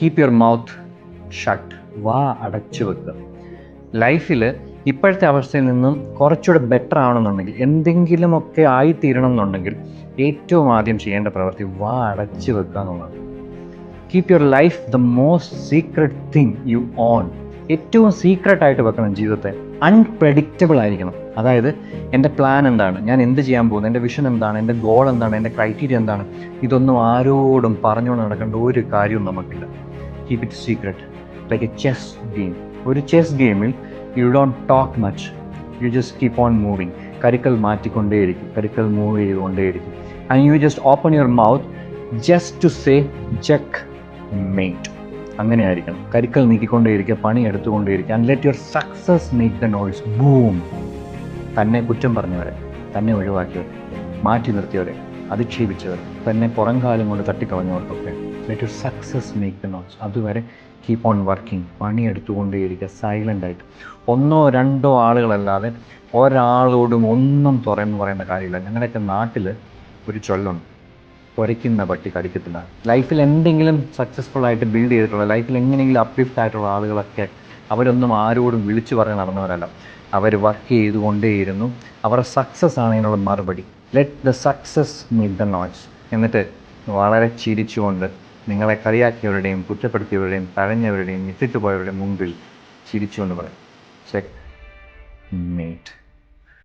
Keep your mouth shut. വാ അടച്ചു വെക്കുക. ലൈഫിൽ ഇപ്പോഴത്തെ അവസ്ഥയിൽ നിന്നും കുറച്ചുകൂടെ ബെറ്റർ ആവണമെന്നുണ്ടെങ്കിൽ, എന്തെങ്കിലുമൊക്കെ ആയിത്തീരണം എന്നുണ്ടെങ്കിൽ ഏറ്റവും ആദ്യം ചെയ്യേണ്ട പ്രവൃത്തി വാ അടച്ചു വെക്കുക എന്നുള്ളതാണ്. Keep your life the most secret thing you on. ഏറ്റവും സീക്രട്ടായിട്ട് വെക്കണം ജീവിതത്തെ. അൺപ്രെഡിക്റ്റബിൾ ആയിരിക്കണം. അതായത് എൻ്റെ പ്ലാൻ എന്താണ്, ഞാൻ എന്ത് ചെയ്യാൻ പോകുന്നത്, എൻ്റെ വിഷൻ എന്താണ്, എൻ്റെ ഗോൾ എന്താണ്, എൻ്റെ ക്രൈറ്റീരിയ എന്താണ്, ഇതൊന്നും ആരോടും പറഞ്ഞുകൊണ്ട് നടക്കേണ്ട ഒരു കാര്യവും നമുക്കില്ല. Keep it secret. Like a chess game. ഒരു ചെസ് ഗെയിമിൽ you don't talk much, you just keep on moving. കരുക്കൾ മാറ്റിക്കൊണ്ടേയിരിക്കും, കരുക്കൾ മൂവ് ചെയ്തുകൊണ്ടേയിരിക്കും. And you just open your mouth just to say checkmate. അങ്ങനെ ആയിരിക്കണം. കരുക്കൾ നീക്കിക്കൊണ്ടേയിരിക്കുക, പണി എടുത്തുകൊണ്ടേയിരിക്കുക. And let your success make the noise. Boom. തന്നെ കുറ്റം പറഞ്ഞവരെ, തന്നെ ഒഴിവാക്കിയവരെ, മാറ്റി നിർത്തിയവരെ, അധിക്ഷേപിച്ചവർ, തന്നെ പുറം കാലം കൊണ്ട് തട്ടിക്കളഞ്ഞവർക്കൊക്കെ let your success make the noise. അതുവരെ കീപ്പ് ഓൺ വർക്കിംഗ്. പണി എടുത്തുകൊണ്ടേയിരിക്കുക സൈലൻ്റായിട്ട്. ഒന്നോ രണ്ടോ ആളുകളല്ലാതെ ഒരാളോടും ഒന്നും തുറന്ന് പറയേണ്ട കാര്യമില്ല. ഞങ്ങളുടെയൊക്കെ നാട്ടിൽ ഒരു ചൊല്ലുണ്ട്, കുരയ്ക്കുന്ന പട്ടി കടിക്കത്തില്ല. ലൈഫിൽ എന്തെങ്കിലും സക്സസ്ഫുൾ ആയിട്ട് ബിൽഡ് ചെയ്തിട്ടുള്ള, ലൈഫിൽ എങ്ങനെയെങ്കിലും അപ്ലിഫ്റ്റ് ആയിട്ടുള്ള ആളുകളൊക്കെ അവരൊന്നും ആരോടും വിളിച്ചു പറഞ്ഞ് നടന്നവരല്ല. അവർ വർക്ക് ചെയ്തുകൊണ്ടേയിരുന്നു. അവരുടെ സക്സസ് ആണ് അതിനുള്ള മറുപടി. Let the success make the noise. എന്നിട്ട് വളരെ ചിരിച്ചുകൊണ്ട് നിങ്ങളെ കളിയാക്കിയവരുടെയും കുറ്റപ്പെടുത്തിയവരുടെയും തഴഞ്ഞവരുടെയും ഇട്ടിട്ട് പോയവരുടെയും മുമ്പിൽ ചിരിച്ചുകൊണ്ട് പറയും ചെക്ക് മേറ്റ്.